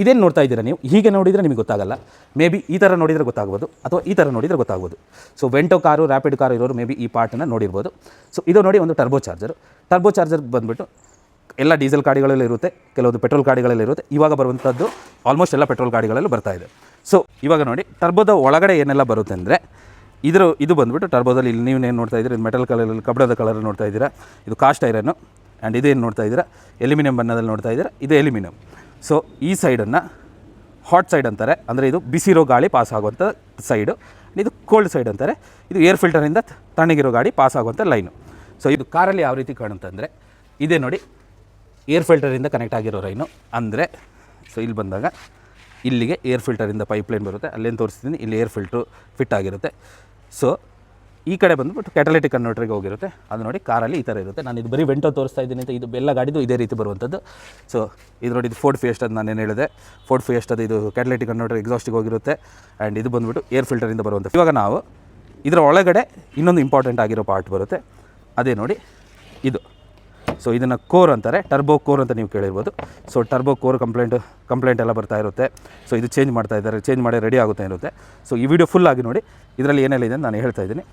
ಇದೇನು ನೋಡ್ತಾ ಇದ್ದೀರಾ ನೀವು, ಹೀಗೆ ನೋಡಿದರೆ ನಿಮಗೆ ಗೊತ್ತಾಗಲ್ಲ. ಮೇ ಬಿ ಈ ಥರ ನೋಡಿದರೆ ಗೊತ್ತಾಗ್ಬೋದು, ಅಥವಾ ಈ ಥರ ನೋಡಿದರೆ ಗೊತ್ತಾಗ್ಬೋದು. So Vento car, Rapid car ಇರೋರು ಮೇ ಬಿ ಈ ಪಾರ್ಟನ್ನು ನೋಡಿರ್ಬೋದು. ಸೊ ಇದು ನೋಡಿ ಒಂದು ಟರ್ಬೋ ಚಾರ್ಜರ್ ಬಂದುಬಿಟ್ಟು ಎಲ್ಲ ಡೀಸೆಲ್ ಗಾಡಿಗಳಲ್ಲಿ ಇರುತ್ತೆ, ಕೆಲವೊಂದು ಪೆಟ್ರೋಲ್ ಗಾಡಿಗಳಲ್ಲಿ ಇರುತ್ತೆ. ಇವಾಗ ಬರುವಂಥದ್ದು ಆಲ್ಮೋಸ್ಟ್ ಎಲ್ಲ ಪೆಟ್ರೋಲ್ ಗಾಡಿಗಳಲ್ಲೂ ಬರ್ತಾ ಇದೆ. ಸೊ ಇವಾಗ ನೋಡಿ ಟರ್ಬೋದ ಒಳಗಡೆ ಏನೆಲ್ಲ ಬರುತ್ತೆ ಅಂದರೆ ಇದು ಬಂದುಬಿಟ್ಟು ಟರ್ಬೋದಲ್ಲಿ ಇಲ್ಲಿ ನೀವೇನು ನೋಡ್ತಾ ಇದ್ದೀರಾ, ಮೆಟಲ್ ಕಲರಲ್ಲಿ ಕಬ್ಬಿಣದ ಕಲರ್ ನೋಡ್ತಾ ಇದ್ದೀರಾ, ಇದು ಕಾಸ್ಟ್ ಐರನ್ನು. ಆ್ಯಂಡ್ ಇದೇನು ನೋಡ್ತಾ ಇದ್ದೀರಾ, ಎಲ್ಯುಮಿನಿಯಂ ಬಣ್ಣದಲ್ಲಿ ನೋಡ್ತಾ ಇದ್ದೀರಾ, ಇದು ಎಲ್ಯುಮಿನಿಯಂ. ಸೊ ಈ ಸೈಡನ್ನು ಹಾಟ್ ಸೈಡ್ ಅಂತಾರೆ, ಅಂದರೆ ಇದು ಬಿಸಿರೋ ಗಾಳಿ ಪಾಸ್ ಆಗುವಂಥ ಸೈಡು. ಇದು ಕೋಲ್ಡ್ ಸೈಡ್ ಅಂತಾರೆ, ಇದು ಏರ್ ಫಿಲ್ಟರಿಂದ ತಣ್ಣಗಿರೋ ಗಾಡಿ ಪಾಸ್ ಆಗುವಂಥ ಲೈನು. ಸೊ ಇದು ಕಾರಲ್ಲಿ ಯಾವ ರೀತಿ ಕಾಣುತ್ತೆ ಅಂದರೆ ಇದೇ ನೋಡಿ ಏರ್ ಫಿಲ್ಟರಿಂದ ಕನೆಕ್ಟ್ ಆಗಿರೋ ಲೈನು. ಅಂದರೆ ಸೊ ಇಲ್ಲಿ ಬಂದಾಗ ಇಲ್ಲಿಗೆ ಏರ್ ಫಿಲ್ಟರಿಂದ ಪೈಪ್ಲೈನ್ ಬರುತ್ತೆ, ಅಲ್ಲೇನು ತೋರಿಸ್ತೀನಿ, ಇಲ್ಲಿ ಏರ್ ಫಿಲ್ಟ್ರು ಫಿಟ್ ಆಗಿರುತ್ತೆ. ಸೊ ಈ ಕಡೆ ಬಂದುಬಿಟ್ಟು ಕ್ಯಾಟಲಿಟಿಕ್ ಕನ್ವರ್ಟರ್ಗೆ ಹೋಗಿರುತ್ತೆ. ಅದು ನೋಡಿ ಕಾರಲ್ಲಿ ಈ ಥರ ಇರುತ್ತೆ. ನಾನು ಇದು ಬರೀ ವೆಂಟೋ ತೋರಿಸ್ತಾ ಇದ್ದೀನಿ ಅಂತ, ಇದು ಎಲ್ಲ ಗಾಡಿದು ಇದೇ ರೀತಿ ಬರುವಂಥದ್ದು. ಸೊ ಇದು ನೋಡಿ, ಇದು ಫೋರ್ಡ್ ಫಿಯೆಸ್ಟಾ ಅಂತ ನಾನೇನು ಹೇಳಿದೆ, ಫೋರ್ಡ್ ಫಿಯೆಸ್ಟಾದ ಇದು ಕ್ಯಾಟಲಿಟಿಕ್ ಕನ್ವರ್ಟರ್ ಎಕ್ಸಾಸ್ಟಿಗೆ ಹೋಗಿರುತ್ತೆ. ಆ್ಯಂಡ್ ಇದು ಬಂದುಬಿಟ್ಟು ಏರ್ ಫಿಲ್ಟರಿಂದ ಬರುವಂಥ. ಇವಾಗ ನಾವು ಇದರ ಒಳಗಡೆ ಇನ್ನೊಂದು ಇಂಪಾರ್ಟೆಂಟ್ ಆಗಿರೋ ಪಾರ್ಟ್ ಬರುತ್ತೆ, ಅದೇ ನೋಡಿ ಇದು. ಸೊ ಇದನ್ನು ಕೋರ್ ಅಂತಾರೆ, ಟರ್ಬೋ ಕೋರ್ ಅಂತ ನೀವು ಕೇಳಿರ್ಬೋದು. ಸೊ ಟರ್ಬೋ ಕೋರ್ ಕಂಪ್ಲೇಂಟ್ ಎಲ್ಲ ಬರ್ತಾ ಇರುತ್ತೆ. ಸೊ ಇದು ಚೇಂಜ್ ಮಾಡ್ತಾ ಇದ್ದಾರೆ, ಚೇಂಜ್ ಮಾಡಿ ರೆಡಿ ಆಗುತ್ತೆ ಇರುತ್ತೆ. ಸೊ ಈ ವಿಡಿಯೋ ಫುಲ್ ಆಗಿ ನೋಡಿ, ಇದರಲ್ಲಿ ಏನೆಲ್ಲ ಇದೆ ಅಂತ ನಾನು ಹೇಳ್ತಾ ಇದ್ದೀನಿ.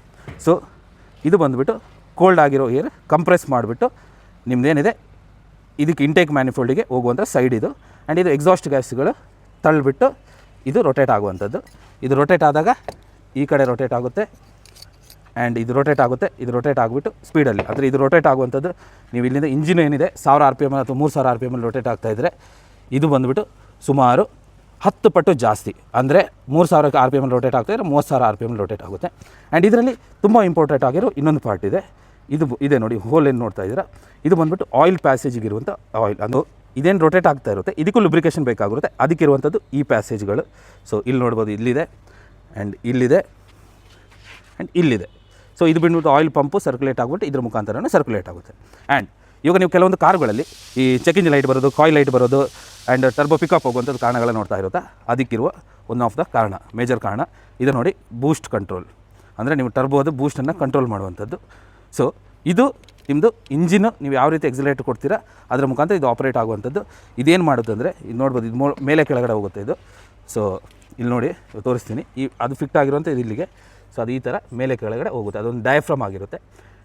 ಸೊ ಇದು ಬಂದುಬಿಟ್ಟು ಕೋಲ್ಡ್ ಆಗಿರೋ ಏರ್ ಕಂಪ್ರೆಸ್ ಮಾಡಿಬಿಟ್ಟು ನಿಮ್ಮದೇನಿದೆ ಇದಕ್ಕೆ ಇಂಟೇಕ್ ಮ್ಯಾನಿಫೋಲ್ಡಿಗೆ ಹೋಗುವಂಥ ಸೈಡ್ ಇದು. ಆ್ಯಂಡ್ ಇದು ಎಕ್ಸಾಸ್ಟ್ ಗ್ಯಾಸ್ಗಳು ತಳ್ಳಿಬಿಟ್ಟು ಇದು ರೊಟೇಟ್ ಆಗುವಂಥದ್ದು. ಇದು ರೊಟೇಟ್ ಆದಾಗ ಈ ಕಡೆ ರೊಟೇಟ್ ಆಗುತ್ತೆ, ಆ್ಯಂಡ್ ಇದು ರೊಟೇಟ್ ಆಗುತ್ತೆ. ಇದು ರೊಟೇಟ್ ಆಗಿಬಿಟ್ಟು ಸ್ಪೀಡಲ್ಲಿ, ಅಂದರೆ ಇದು ರೊಟೇಟ್ ಆಗುವಂಥದ್ದು ನೀವು ಇಲ್ಲಿಂದ ಇಂಜಿನ್ ಏನಿದೆ 1000 RPM ಅಥವಾ 3000 RPM ರೊಟೇಟ್ ಆಗ್ತಾಯಿದ್ರೆ, ಇದು ಬಂದುಬಿಟ್ಟು ಸುಮಾರು 10 ಪಟ್ಟು ಜಾಸ್ತಿ, ಅಂದರೆ 3000 RPM ರೊಟೇಟ್ ಆಗ್ತಾಯಿದ್ರೆ 30,000 RPM ರೊಟೇಟ್ ಆಗುತ್ತೆ. ಆ್ಯಂಡ್ ಇದರಲ್ಲಿ ತುಂಬ ಇಂಪಾರ್ಟೆಂಟ್ ಆಗಿರೋ ಇನ್ನೊಂದು ಪಾರ್ಟ್ ಇದೆ, ಇದು ಇದೆ ನೋಡಿ, ಹೋಲ್ ಏನು ನೋಡ್ತಾ ಇದ್ದೀರಾ, ಇದು ಬಂದುಬಿಟ್ಟು ಆಯಿಲ್ ಪ್ಯಾಸೇಜಿಗೆ ಇರುವಂಥ ಆಯಿಲ್. ಅದು ಇದೇನು ರೊಟೇಟ್ ಆಗ್ತಾ ಇರುತ್ತೆ, ಇದಕ್ಕೂ ಲುಬ್ರಿಕೇಷನ್ ಬೇಕಾಗಿರುತ್ತೆ, ಅದಕ್ಕಿರುವಂಥದ್ದು ಈ ಪ್ಯಾಸೇಜ್ಗಳು. ಸೊ ಇಲ್ಲಿ ನೋಡ್ಬೋದು, ಇಲ್ಲಿದೆ ಆ್ಯಂಡ್ ಇಲ್ಲಿದೆ ಆ್ಯಂಡ್ ಇಲ್ಲಿದೆ. ಸೊ ಇದು ಬಿಟ್ಬಿಟ್ಟು ಆಯಿಲ್ ಪಂಪು ಸರ್ಕ್ಯುಲೇಟ್ ಆಗಿಬಿಟ್ಟು ಇದ್ರ ಮುಖಾಂತರನೇ ಸರ್ಕ್ಯುಲೇಟ್ ಆಗುತ್ತೆ. ಆ್ಯಂಡ್ ಇವಾಗ ನೀವು ಕೆಲವೊಂದು ಕಾರುಗಳಲ್ಲಿ ಈ ಚೆಕ್ ಇಂಜಿನ್ ಲೈಟ್ ಬರೋದು, ಕಾಯಿಲ್ ಲೈಟ್ ಬರೋದು, ಆ್ಯಂಡ್ ಟರ್ಬೋ ಪಿಕಪ್ ಹೋಗುವಂಥದ್ದು ಕಾರಣಗಳನ್ನ ನೋಡ್ತಾ ಇರುತ್ತೆ. ಅದಕ್ಕಿರುವ ಒನ್ ಆಫ್ ದ ಕಾರಣ, ಮೇಜರ್ ಕಾರಣ ಇದು ನೋಡಿ, ಬೂಸ್ಟ್ ಕಂಟ್ರೋಲ್. ಅಂದರೆ ನೀವು ಟರ್ಬೋದು ಬೂಸ್ಟನ್ನು ಕಂಟ್ರೋಲ್ ಮಾಡುವಂಥದ್ದು. ಸೊ ಇದು ನಿಮ್ಮದು ಇಂಜಿನು ನೀವು ಯಾವ ರೀತಿ ಎಕ್ಸಿಲೇಟ್ ಕೊಡ್ತೀರಾ ಅದರ ಮುಖಾಂತರ ಇದು ಆಪ್ರೇಟ್ ಆಗುವಂಥದ್ದು. ಇದೇನು ಮಾಡುತ್ತೆ ಅಂದರೆ ಇದು ನೋಡ್ಬೋದು, ಇದು ಮೇಲೆ ಕೆಳಗಡೆ ಹೋಗುತ್ತೆ ಇದು. ಸೊ ಇಲ್ಲಿ ನೋಡಿ ತೋರಿಸ್ತೀನಿ, ಅದು ಫಿಟ್ ಆಗಿರುವಂಥ ಇದು ಇಲ್ಲಿಗೆ. ಸೊ ಅದು ಈ ಥರ ಮೇಲೆ ಕೆಳಗಡೆ ಹೋಗುತ್ತೆ, ಅದೊಂದು ಡಯಾಫ್ರಮ್ ಆಗಿರುತ್ತೆ,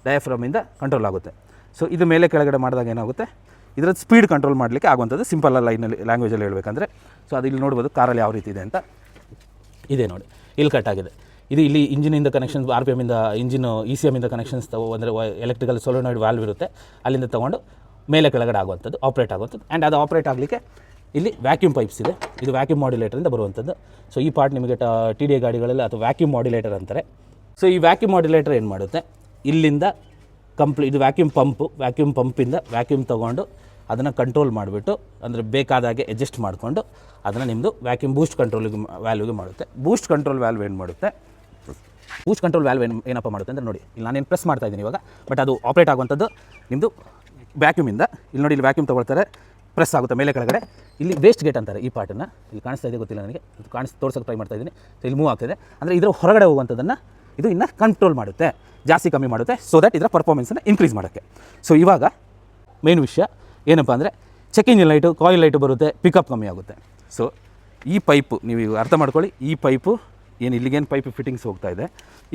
ಡಯಾಫ್ರಮಿಂದ ಕಂಟ್ರೋಲ್ ಆಗುತ್ತೆ. ಸೊ ಇದು ಮೇಲೆ ಕೆಳಗಡೆ ಮಾಡಿದಾಗ ಏನಾಗುತ್ತೆ, ಇದರದ್ದು ಸ್ಪೀಡ್ ಕಂಟ್ರೋಲ್ ಮಾಡಲಿಕ್ಕೆ ಆಗುವಂಥದ್ದು, ಸಿಂಪಲ್ ಲೈನಲ್ಲಿ ಲ್ಯಾಂಗ್ವೇಜಲ್ಲಿ ಹೇಳಬೇಕಂದ್ರೆ. ಸೊ ಅದು ಇಲ್ಲಿ ನೋಡ್ಬೋದು ಕಾರಲ್ಲಿ ಯಾವ ರೀತಿ ಇದೆ ಅಂತ. ಇದೆ ನೋಡಿ, ಇಲ್ಲಿ ಕಟ್ ಆಗಿದೆ. ಇದು ಇಲ್ಲಿ ಇಂಜಿನಿಂದ ಕನೆಕ್ಷನ್ಸ್, RPM ಇಂದ ಇಂಜಿನು ECM ಇಂದ ಕನೆಕ್ಷನ್ಸ್ ಅಂದರೆ ಎಲೆಕ್ಟ್ರಿಕಲ್ ಸೊಲೋನಾಯ್ಡ್ ವಾಲ್ವ್ ಇರುತ್ತೆ, ಅಲ್ಲಿಂದ ತೊಗೊಂಡು ಮೇಲೆ ಕೆಳಗಡೆ ಆಗುವಂಥದ್ದು, ಆಪ್ರೇಟ್ ಆಗುವಂಥದ್ದು. ಆ್ಯಂಡ್ ಅದು ಆಪ್ರೇಟ್ ಆಗಲಿಕ್ಕೆ ಇಲ್ಲಿ ವ್ಯಾಕ್ಯೂಮ್ ಪೈಪ್ಸ್ ಇದೆ, ಇದು ವ್ಯಾಕ್ಯೂಮ್ ಮಾಡ್ಯುಲೇಟರಿಂದ ಬರುವಂಥದ್ದು. ಸೊ ಈ ಪಾರ್ಟ್ ನಿಮಗೆ TDI ಗಾಡಿಗಳಲ್ಲಿ ಅಥವಾ ವ್ಯಾಕ್ಯೂಮ್ ಮಾಡ್ಯುಲೇಟರ್ ಅಂತಾರೆ. ಸೊ ಈ ವ್ಯಾಕ್ಯೂಮ್ ಮಾಡ್ಯುಲೇಟರ್ ಏನು ಮಾಡುತ್ತೆ, ಇಲ್ಲಿಂದ ಇದು ವ್ಯಾಕ್ಯೂಮ್ ಪಂಪಿಂದ ವ್ಯಾಕ್ಯೂಮ್ ತೊಗೊಂಡು ಅದನ್ನು ಕಂಟ್ರೋಲ್ ಮಾಡಿಬಿಟ್ಟು, ಅಂದರೆ ಬೇಕಾದಾಗೆ ಅಡ್ಜಸ್ಟ್ ಮಾಡಿಕೊಂಡು ಅದನ್ನು ನಿಮ್ಮದು ವ್ಯಾಕ್ಯೂಮ್ ಬೂಸ್ಟ್ ಕಂಟ್ರೋಲಿಗೆ ವ್ಯಾಲ್ಯೂಗೆ ಮಾಡುತ್ತೆ. ಬೂಸ್ಟ್ ಕಂಟ್ರೋಲ್ ವ್ಯಾಲ್ವ್ ಏನು ಮಾಡುತ್ತೆ, ಬೂಸ್ಟ್ ಕಂಟ್ರೋಲ್ ವ್ಯಾಲ್ವ್ ಏನಪ್ಪ ಮಾಡುತ್ತೆ ಅಂದರೆ ನೋಡಿ, ಇಲ್ಲಿ ನಾನೇನು ಪ್ರೆಸ್ ಮಾಡ್ತಾ ಇದ್ದೀನಿ ಇವಾಗ, ಬಟ್ ಅದು ಆಪ್ರೇಟ್ ಆಗುವಂಥದ್ದು ನಿಮ್ಮದು ವ್ಯಾಕ್ಯೂಮಿಂದ. ಇಲ್ಲಿ ನೋಡಿ, ಇಲ್ಲಿ ವ್ಯಾಕ್ಯೂಮ್ ತೊಗೊಳ್ತಾರೆ, ಪ್ರೆಸ್ ಆಗುತ್ತೆ ಮೇಲೆ ಕೆಳಗಡೆ. ಇಲ್ಲಿ ವೇಸ್ಟ್ ಗೇಟ್ ಅಂತಾರೆ ಈ ಪಾರ್ಟನ್ನು, ಇಲ್ಲಿ ಕಾಣಿಸ್ತಾ ಇದೆ ಗೊತ್ತಿಲ್ಲ ನನಗೆ, ಇದು ತೋರ್ಸೋಕ್ಕೆ ಟ್ರೈ ಮಾಡ್ತಾ ಇದ್ದೀನಿ. ಸೊ ಇಲ್ಲಿ ಮೂವ್ ಆಗ್ತಾಯಿದೆ, ಅಂದರೆ ಇದರ ಹೊರಗಡೆ ಹೋಗುವಂಥದ್ದನ್ನು ಇದು ಇನ್ನು ಕಂಟ್ರೋಲ್ ಮಾಡುತ್ತೆ, ಜಾಸ್ತಿ ಕಮ್ಮಿ ಮಾಡುತ್ತೆ, ಸೊ ದಟ್ ಇದರ ಪರ್ಫಾರ್ಮೆನ್ಸನ್ನು ಇನ್ಕ್ರೀಸ್ ಮಾಡೋಕ್ಕೆ. ಸೊ ಇವಾಗ ಮೇನ್ ವಿಷಯ ಏನಪ್ಪ ಅಂದರೆ, check engine light, coil light ಬರುತ್ತೆ, ಪಿಕಪ್ ಕಮ್ಮಿ ಆಗುತ್ತೆ. ಸೊ ಈ ಪೈಪು ನೀವು ಅರ್ಥ ಮಾಡ್ಕೊಳ್ಳಿ, ಈ ಪೈಪು ಏನು ಇಲ್ಲಿಗೇನು ಪೈಪು ಫಿಟ್ಟಿಂಗ್ಸ್ ಹೋಗ್ತಾ ಇದೆ,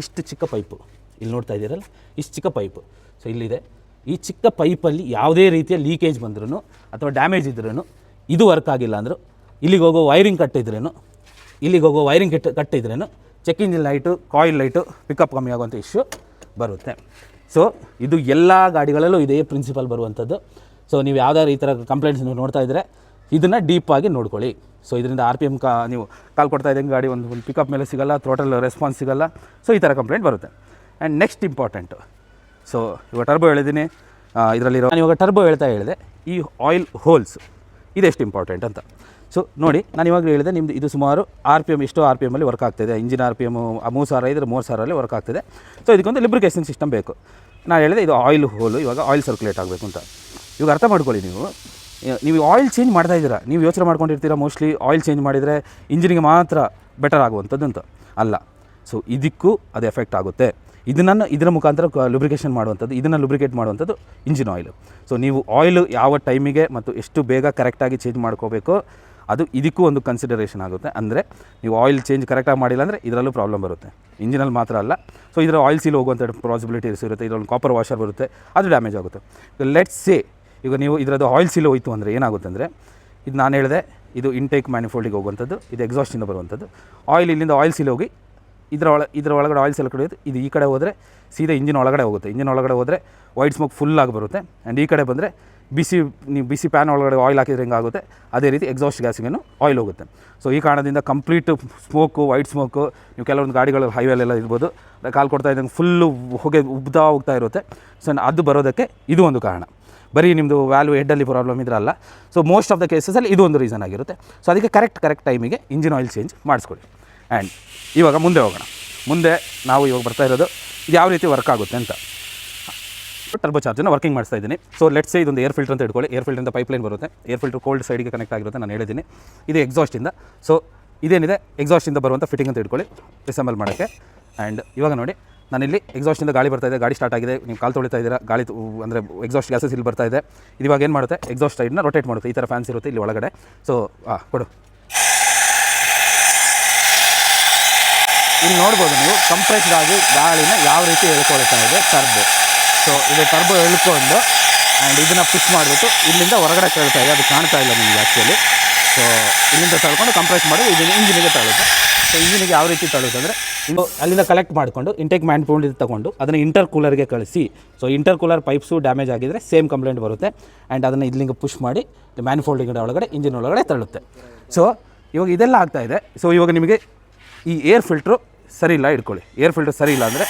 ಇಷ್ಟು ಚಿಕ್ಕ ಪೈಪು ಇಲ್ಲಿ ನೋಡ್ತಾ ಇದ್ದೀರಲ್ಲ, ಇಷ್ಟು ಚಿಕ್ಕ ಪೈಪು. ಸೊ ಇಲ್ಲಿದೆ, ಈ ಚಿಕ್ಕ ಪೈಪಲ್ಲಿ ಯಾವುದೇ ರೀತಿಯ ಲೀಕೇಜ್ ಬಂದ್ರೂ ಅಥವಾ ಡ್ಯಾಮೇಜ್ ಇದ್ರೂ, ಇದು ವರ್ಕ್ ಆಗಿಲ್ಲ ಅಂದರೂ, ಇಲ್ಲಿಗೆ ಹೋಗೋ ವೈರಿಂಗ್ ಕಟ್ಟಿದ್ರೇನು check engine light, coil light pickup ಕಮ್ಮಿ ಆಗುವಂಥ ಇಶ್ಯೂ ಬರುತ್ತೆ. ಸೊ ಇದು ಎಲ್ಲ ಗಾಡಿಗಳಲ್ಲೂ ಇದೇ ಪ್ರಿನ್ಸಿಪಲ್ ಬರುವಂಥದ್ದು. ಸೊ ನೀವು ಯಾವ್ದಾದ್ರು ಈ ಥರ ಕಂಪ್ಲೇಂಟ್ಸ್ ನೀವು ನೋಡ್ತಾ ಇದ್ದರೆ ಇದನ್ನು ಡೀಪಾಗಿ ನೋಡ್ಕೊಳ್ಳಿ. ಸೊ ಇದರಿಂದ RPM ನೀವು ಕಾಲ್ ಕೊಡ್ತಾ ಇದ್ದಂಗೆ ಗಾಡಿ ಒಂದು ಪಿಕಪ್ ಮೇಲೆ ಸಿಗೋಲ್ಲ, ಥ್ರೋಟಲ್ ರೆಸ್ಪಾನ್ಸ್ ಸಿಗೋಲ್ಲ. ಸೊ ಈ ಥರ ಕಂಪ್ಲೇಂಟ್ ಬರುತ್ತೆ. ಆ್ಯಂಡ್ ನೆಕ್ಸ್ಟ್ ಇಂಪಾರ್ಟೆಂಟು, ಸೊ ಇವಾಗ ಟರ್ಬೋ ಹೇಳಿದ್ದೀನಿ, ಇದರಲ್ಲಿರೋ ನಾನು ಇವಾಗ ಟರ್ಬೋ ಹೇಳಿದೆ, ಈ ಆಯಿಲ್ ಹೋಲ್ಸ್ ಇದೆಷ್ಟು ಇಂಪಾರ್ಟೆಂಟ್ ಅಂತ. ಸೊ ನೋಡಿ, ನಾನು ಇವಾಗ ಹೇಳಿದೆ ನಿಮ್ಮದು ಇದು ಸುಮಾರು RPM ಎಷ್ಟು RPM ಅಲ್ಲಿ ವರ್ಕ್ ಆಗ್ತಾಯಿದೆ, ಇಂಜಿನ್ RPM 3000 ಇದ್ದರೆ 3000 ವರ್ಕ್ ಆಗ್ತಿದೆ. ಸೊ ಇದಕ್ಕೊಂದು ಲಿಬ್ರಿಕೇಷನ್ ಸಿಸ್ಟಮ್ ಬೇಕು. ನಾನು ಹೇಳಿದೆ ಇದು ಆಯಿಲ್ ಹೋಲು, ಇವಾಗ ಆಯಿಲ್ ಸರ್ಕ್ಯುಲೇಟ್ ಆಗಬೇಕು ಅಂತ. ಇವಾಗ ಅರ್ಥ ಮಾಡ್ಕೊಳ್ಳಿ, ನೀವು ಆಯಿಲ್ ಚೇಂಜ್ ಮಾಡ್ತಾ ಇದ್ದೀರಾ, ನೀವು ಯೋಚನೆ ಮಾಡ್ಕೊಂಡಿರ್ತೀರಾ ಮೋಸ್ಟ್ಲಿ ಆಯಿಲ್ ಚೇಂಜ್ ಮಾಡಿದರೆ ಇಂಜಿನಿಗೆ ಮಾತ್ರ ಬೆಟರ್ ಆಗುವಂಥದ್ದು ಅಂತ. ಅಲ್ಲ, ಸೊ ಇದಕ್ಕೂ ಅದು ಎಫೆಕ್ಟ್ ಆಗುತ್ತೆ. ಇದರ ಮುಖಾಂತರ ಲುಬ್ರಿಕೇಷನ್ ಮಾಡುವಂಥದ್ದು, ಇದನ್ನು ಲುಬ್ರಿಕೇಟ್ ಮಾಡುವಂಥದ್ದು ಇಂಜಿನ್ ಆಯಿಲು. ಸೊ ನೀವು ಆಯಿಲು ಯಾವ ಟೈಮಿಗೆ ಮತ್ತು ಎಷ್ಟು ಬೇಗ ಕರೆಕ್ಟಾಗಿ ಚೇಂಜ್ ಮಾಡ್ಕೋಬೇಕು ಅದು ಇದಕ್ಕೂ ಒಂದು ಕನ್ಸಿಡರೇಷನ್ ಆಗುತ್ತೆ. ಅಂದರೆ ನೀವು ಆಯಿಲ್ ಚೇಂಜ್ ಕರೆಕ್ಟಾಗಿ ಮಾಡಿಲ್ಲ ಅಂದರೆ ಇದರಲ್ಲೂ ಪ್ರಾಬ್ಲಮ್ ಬರುತ್ತೆ, ಇಂಜಿನಲ್ಲಿ ಮಾತ್ರ ಅಲ್ಲ. ಸೊ ಇದರ ಆಯಿಲ್ ಸೀಲ್ ಹೋಗುವಂಥ ಪಾಸಿಬಿಲಿಟೀಸ್ ಇರುತ್ತೆ. ಇದರಲ್ಲಿ ಕಾಪರ್ ವಾಷರ್ ಬರುತ್ತೆ, ಅದು ಡ್ಯಾಮೇಜ್ ಆಗುತ್ತೆ. ಲೆಟ್ಸ್ ಸೇ ಈಗ ನೀವು ಇದರದ್ದು ಆಯಿಲ್ ಸೀಲ್ ಹೋಯಿತು ಅಂದರೆ ಏನಾಗುತ್ತೆ ಅಂದರೆ, ಇದು ನಾನು ಹೇಳಿದೆ, ಇದು ಇಂಟೇಕ್ ಮ್ಯಾನಿಫೋಲ್ಡಿಗೆ ಹೋಗುವಂಥದ್ದು, ಇದು ಎಕ್ಸಾಸ್ಟಿಂದ ಬರುವಂಥದ್ದು. ಆಯಿಲ್ ಇಲ್ಲಿಂದ ಆಯಿಲ್ ಸೀಲ್ ಹೋಗಿ ಇದರ ಒಳಗಡೆ ಆಯಿಲ್ ಸೆಲ್ ಕಡೆ ಇದು ಈ ಕಡೆ ಹೋದರೆ ಸೀದಾ ಇಂಜಿನ್ ಒಳಗಡೆ ಹೋಗುತ್ತೆ. ಇಂಜಿನ್ ಒಳಗಡೆ ಹೋದರೆ ವೈಟ್ ಸ್ಮೋಕ್ ಫುಲ್ಲಾಗಿ ಬರುತ್ತೆ. ಆ್ಯಂಡ್ ಈ ಕಡೆ ಬಂದರೆ ನೀವು ಬಿಸಿ ಪ್ಯಾನ್ ಒಳಗಡೆ ಆಯಿಲ್ ಹಾಕಿದ್ರೆ ಹೆಂಗಾಗುತ್ತೆ ಅದೇ ರೀತಿ ಎಕ್ಸಾಸ್ಟ್ ಗ್ಯಾಸಿಗೇನು ಆಯಿಲ್ ಹೋಗುತ್ತೆ. ಸೊ ಈ ಕಾರಣದಿಂದ ಕಂಪ್ಲೀಟ್ ಸ್ಮೋಕು, ವೈಟ್ ಸ್ಮೋಕು, ನೀವು ಕೆಲವೊಂದು ಗಾಡಿಗಳು ಹೈವೇಲೆಲ್ಲ ಇರ್ಬೋದು, ಕಾಲು ಕೊಡ್ತಾ ಇದ್ದಂಗೆ ಫುಲ್ಲು ಹೊಗೆ ಉಬ್ದಾ ಹೋಗ್ತಾ ಇರುತ್ತೆ. ಸೊ ಅದು ಬರೋದಕ್ಕೆ ಇದು ಒಂದು ಕಾರಣ. ಬರೀ ನಿಮ್ಮದು ವ್ಯಾಲ್ಯೂ ಹೆಡ್ಡಲ್ಲಿ ಪ್ರಾಬ್ಲಮ್ ಇದ್ರಲ್ಲ. ಸೊ ಮೋಸ್ಟ್ ಆಫ್ ದ ಕೇಸಸಲ್ಲಿ ಇದು ಒಂದು ರೀಸನ್ ಆಗಿರುತ್ತೆ. ಸೊ ಅದಕ್ಕೆ ಕರೆಕ್ಟ್ ಟೈಮಿಗೆ ಇಂಜಿನ್ ಆಯಿಲ್ ಚೇಂಜ್ ಮಾಡಿಸ್ಕೊಳ್ಳಿ. ಆ್ಯಂಡ್ ಇವಾಗ ಮುಂದೆ ಹೋಗೋಣ. ಮುಂದೆ ನಾವು ಇವಾಗ ಬರ್ತಾ ಇರೋದು ಇದು ಯಾವ ರೀತಿ ವರ್ಕ್ ಆಗುತ್ತೆ ಅಂತ. ಟರ್ಬೋ ಚಾರ್ಜನ್ನು ವರ್ಕಿಂಗ್ ಮಾಡಿಸ್ತಾ ಇದ್ದೀನಿ. ಸೊ ಲೆಟ್ಸ್ ಇದೊಂದು ಏರ್ ಫಿಲ್ಟರ್ ಅಂತ ಇಟ್ಕೊಳ್ಳಿ. ಏರ್ ಫಿಲ್ಟರಿಂದ ಪೈಪ್ಲೈನ್ ಬರುತ್ತೆ. ಏರ್ ಫಿಲ್ಟರ್ ಕೋಲ್ಡ್ ಸೈಡಿಗೆ ಕನೆಕ್ಟ್ ಆಗಿರುತ್ತೆ, ನಾನು ಹೇಳಿದ್ದೀನಿ. ಇದು ಎಕ್ಸಾಸ್ಟಿಂದ. ಸೊ ಇದೇನಿದೆ ಎಕ್ಸಾಸ್ಟಿಂದ ಬರುವಂಥ ಫಿಟ್ಟಿಂಗ್ ಅಂತ ಇಟ್ಕೊಳ್ಳಿ ಡಿಸೆಂಬಲ್ ಮಾಡೋಕ್ಕೆ. ಆ್ಯಂಡ್ ಇವಾಗ ನೋಡಿ, ನಾನಿಲ್ಲಿ ಎಕ್ಸಾಸ್ಟಿಂದ ಗಾಳಿ ಬರ್ತಾ ಇದೆ, ಗಾಡಿ ಸ್ಟಾರ್ಟ್ ಆಗಿದೆ, ನೀವು ಕಾಲು ತೊಳಿತಾ ಇದ್ದೀರಾ, ಗಾಳಿ ಅಂದರೆ ಎಕ್ಸಾಸ್ಟ್ ಗ್ಯಾಸಸ್ ಇಲ್ಲಿ ಬರ್ತಾ ಇದೆ. ಇದು ಇವಾಗ ಏನು ಮಾಡುತ್ತೆ, ಎಕ್ಸಾಸ್ಟ್ ಸೈಡ್ನ ರೊಟೇಟ್ ಮಾಡುತ್ತೆ. ಈ ಥರ ಫ್ಯಾನ್ಸ್ ಇರುತ್ತೆ ಇಲ್ಲಿ ಒಳಗಡೆ. ಸೊ ಕೊಡು, ಇಲ್ಲಿ ನೋಡ್ಬೋದು ನೀವು ಕಂಪ್ರೆಸ್ಡ್ ಆಗಿ ಗಾಳಿನ ಯಾವ ರೀತಿ ಎಳ್ಕೊಳ್ತಾ ಇದೆ ಟರ್ಬೋ. ಸೊ ಇದು ಟರ್ಬೋ ಎಳ್ಕೊಂಡು ಆ್ಯಂಡ್ ಇದನ್ನು ಪುಷ್ ಮಾಡಿಬಿಟ್ಟು ಇಲ್ಲಿಂದ ಹೊರಗಡೆ ತಳ್ತಾ ಇದೆ. ಅದು ಕಾಣ್ತಾ ಇಲ್ಲ ನಿಮಗೆ ಆ್ಯಕ್ಚುಲಿ. ಸೊ ಇಲ್ಲಿಂದ ತಳ್ಕೊಂಡು ಕಂಪ್ರೆಸ್ ಮಾಡಿ ಇದನ್ನು ಇಂಜಿನಿಗೆ ತಳ್ಳುತ್ತೆ. ಸೊ ಇಂಜಿನಿಗೆ ಯಾವ ರೀತಿ ತಳ್ಳುತ್ತೆ ಅಂದರೆ, ಇನ್ನು ಅಲ್ಲಿಂದ ಕಲೆಕ್ಟ್ ಮಾಡಿಕೊಂಡು ಇಂಟೇಕ್ ಮ್ಯಾನಿಫೋಲ್ಡ್ ತೊಗೊಂಡು ಅದನ್ನು ಇಂಟರ್ ಕೂಲರ್ಗೆ ಕಳಿಸಿ. So inter cooler pipes damage ಆಗಿದ್ದರೆ ಸೇಮ್ ಕಂಪ್ಲೇಂಟ್ ಬರುತ್ತೆ. ಆ್ಯಂಡ್ ಅದನ್ನು ಇಲ್ಲಿಂದ ಪುಷ್ ಮಾಡಿ ಮ್ಯಾನಿಫೋಲ್ಡಿಂಗ್ ಒಳಗಡೆ ಇಂಜಿನ್ ಒಳಗಡೆ ತಳ್ಳುತ್ತೆ. ಸೊ ಇವಾಗ ಇದೆಲ್ಲ ಆಗ್ತಾಯಿದೆ. ಸೊ ಇವಾಗ ನಿಮಗೆ ಈ ಏರ್ ಫಿಲ್ಟ್ರು ಸರಿ ಇಲ್ಲ ಇಟ್ಕೊಳ್ಳಿ. ಏರ್ ಫಿಲ್ಟರ್ ಸರಿ ಇಲ್ಲ ಅಂದರೆ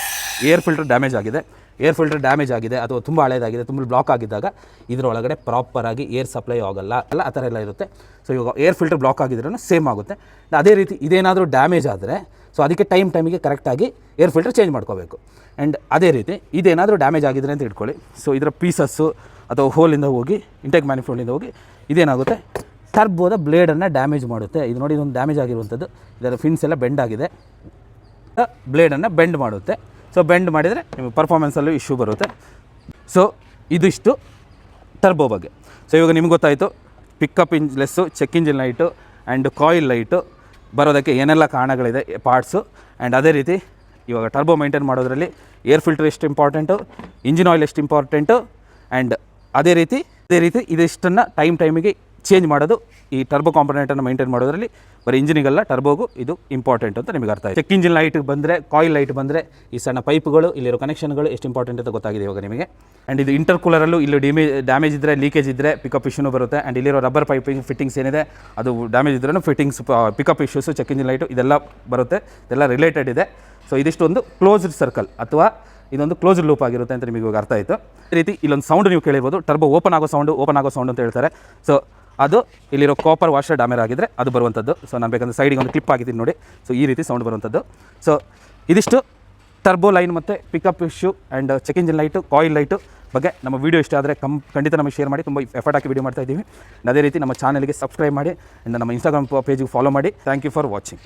ಏರ್ ಫಿಲ್ಟರ್ ಡ್ಯಾಮೇಜ್ ಆಗಿದೆ. ಏರ್ ಫಿಲ್ಟರ್ ಡ್ಯಾಮೇಜ್ ಆಗಿದೆ ಅಥವಾ ತುಂಬ ಹಳೇದಾಗಿದೆ, ತುಂಬ ಬ್ಲಾಕ್ ಆಗಿದ್ದಾಗ ಇದರೊಳಗಡೆ ಪ್ರಾಪರಾಗಿ ಏರ್ ಸಪ್ಲೈ ಆಗೋಲ್ಲ ಅಲ್ಲ, ಆ ಥರ ಎಲ್ಲ ಇರುತ್ತೆ. ಸೊ ಇವಾಗ ಏರ್ ಫಿಲ್ಟರ್ ಬ್ಲಾಕ್ ಆಗಿದ್ರೂ ಸೇಮ್ ಆಗುತ್ತೆ. ಅದೇ ರೀತಿ ಇದೇನಾದರೂ ಡ್ಯಾಮೇಜ್ ಆದರೆ ಸೊ ಅದಕ್ಕೆ ಟೈಮಿಗೆ ಕರೆಕ್ಟಾಗಿ ಏರ್ ಫಿಲ್ಟರ್ ಚೇಂಜ್ ಮಾಡ್ಕೋಬೇಕು. ಆ್ಯಂಡ್ ಅದೇ ರೀತಿ ಇದೇನಾದರೂ ಡ್ಯಾಮೇಜ್ ಆಗಿದ್ರೆ ಅಂತ ಇಟ್ಕೊಳ್ಳಿ. ಸೊ ಇದರ ಪೀಸಸ್ಸು ಅಥವಾ ಹೋಲಿಂದ ಹೋಗಿ ಇಂಟೇಕ್ ಮ್ಯಾನಿಫೋಲ್ಡಿಂದ ಹೋಗಿ ಇದೇನಾಗುತ್ತೆ, ಟರ್ಬೋದ ಬ್ಲೇಡನ್ನು ಡ್ಯಾಮೇಜ್ ಮಾಡುತ್ತೆ. ಇದು ನೋಡಿ, ಇದೊಂದು ಡ್ಯಾಮೇಜ್ ಆಗಿರುವಂಥದ್ದು. ಇದರ ಫಿನ್ಸ್ ಎಲ್ಲ ಬೆಂಡ್ ಆಗಿದೆ, ಬ್ಲೇಡನ್ನು ಬೆಂಡ್ ಮಾಡುತ್ತೆ. ಸೊ ಬೆಂಡ್ ಮಾಡಿದರೆ ನಿಮಗೆ ಪರ್ಫಾರ್ಮೆನ್ಸಲ್ಲೂ ಇಶ್ಯೂ ಬರುತ್ತೆ. ಸೊ ಇದಿಷ್ಟು ಟರ್ಬೋ ಬಗ್ಗೆ. ಸೊ ಇವಾಗ ನಿಮ್ಗೆ ಗೊತ್ತಾಯಿತು pickup less, check engine light and coil light ಬರೋದಕ್ಕೆ ಏನೆಲ್ಲ ಕಾರಣಗಳಿದೆ, ಪಾರ್ಟ್ಸು. ಆ್ಯಂಡ್ ಅದೇ ರೀತಿ ಇವಾಗ ಟರ್ಬೋ ಮೈಂಟೈನ್ ಮಾಡೋದ್ರಲ್ಲಿ ಏರ್ ಫಿಲ್ಟರ್ ಎಷ್ಟು ಇಂಪಾರ್ಟೆಂಟು, ಇಂಜಿನ್ ಆಯಿಲ್ ಎಷ್ಟು ಇಂಪಾರ್ಟೆಂಟು, ಆ್ಯಂಡ್ ಅದೇ ರೀತಿ ಇದಿಷ್ಟನ್ನು ಟೈಮಿಗೆ ಚೇಂಜ್ ಮಾಡೋದು ಈ ಟರ್ಬೋ ಕಾಂಪೊನೆಂಟನ್ನು ಮೈಂಟೈನ್ ಮಾಡೋದ್ರಲ್ಲಿ ಬರೀ ಇಂಜಿನಿಗಲ್ಲ ಟರ್ಬೋಗೂ ಇದು ಇಂಪಾರ್ಟೆಂಟ್ ಅಂತ ನಿಮಗೆ ಅರ್ಥ ಆಯಿತು. ಚೆಕ್ ಇಂಜಿನ್ ಲೈಟ್ ಬಂದರೆ, ಕಾಯಿಲ್ ಲೈಟ್ ಬಂದರೆ, ಈ ಸಣ್ಣ ಪೈಪ್ಗಳು, ಇಲ್ಲಿರೋ ಕನೆಕ್ಷನ್ಗಳು ಎಷ್ಟು ಇಂಪಾರ್ಟೆಂಟ್ ಅಂತ ಗೊತ್ತಾಗಿದೆ ಇವಾಗ ನಿಮಗೆ. ಆ್ಯಂಡ್ ಇದು ಇಂಟರ್ ಕೂಲರಲ್ಲೂ ಇಲ್ಲಿ ಡ್ಯಾಮೇಜ್ ಇದ್ದರೆ, ಲೀಕೇಜ್ ಇದ್ದರೆ ಪಿಕಪ್ ಇಶ್ಯೂನೂ ಬರುತ್ತೆ. ಆ್ಯಂಡ್ ಇಲ್ಲಿರೋ ರಬ್ಬರ್ ಪೈಪಿಂಗ್ ಫಿಟ್ಟಿಂಗ್ಸ್ ಏನಿದೆ ಅದು ಡ್ಯಾಮೇಜ್ ಇದ್ರೂ fittings, pickup issues, check engine light ಇದೆಲ್ಲ ಬರುತ್ತೆ. ಇದೆಲ್ಲ ರಿಲೇಟೆಡ್ ಇದೆ. ಸೊ ಇದಿಷ್ಟು ಒಂದು ಕ್ಲೋಸ್ಡ್ ಸರ್ಕಲ್ ಅಥವಾ ಇದೊಂದು ಕ್ಲೋಸ್ಡ್ ಲೂಪ್ ಆಗಿರುತ್ತೆ ಅಂತ ನಿಮಗೆ ಇವಾಗ ಅರ್ಥ ಆಯಿತು. ಈ ರೀತಿ ಇಲ್ಲೊಂದು ಸೌಂಡ್ ನೀವು ಕೇಳಿರ್ಬೋದು, ಟರ್ಬೋ ಓಪನ್ ಆಗೋ ಸೌಂಡ್ ಅಂತ ಹೇಳ್ತಾರೆ. ಸೊ ಅದು ಇಲ್ಲಿರೋ ಕಾಪರ್ ವಾಷರ್ ಡ್ಯಾಮೇಜ್ ಆಗಿದ್ದರೆ ಅದು ಬರುವಂಥದ್ದು. ಸೊ ನಾನು ಬೇಕಂದ್ರೆ ಸೈಡಿಗೆ ಒಂದು ಕ್ಲಿಪ್ ಆಗಿದ್ದೀನಿ ನೋಡಿ. ಸೊ ಈ ರೀತಿ ಸೌಂಡ್ ಬರುವಂಥದ್ದು. ಸೊ ಇದಿಷ್ಟು ಟರ್ಬೋ ಲೈನ್ ಮತ್ತು pickup issue and check engine light, coil light ಬಗ್ಗೆ ನಮ್ಮ ವೀಡಿಯೋ ಇಷ್ಟ ಆದರೆ ಖಂಡಿತ ನಮಗೆ ಶೇರ್ ಮಾಡಿ. ತುಂಬ ಎಫರ್ಟ್ ಹಾಕಿ ವೀಡಿಯೋ ಮಾಡ್ತಾ ಇದ್ದೀವಿ. ಅದೇ ರೀತಿ ನಮ್ಮ ಚಾನಲ್ಗೆ ಸಬ್ಸ್ಕ್ರೈಬ್ ಮಾಡಿ ಆ್ಯಂಡ್ ನಮ್ಮ ಇನ್ಸ್ಟಾಗ್ರಾಮ್ ಪೇಜಿಗೆ ಫಾಲೋ ಮಾಡಿ. Thank you for watching.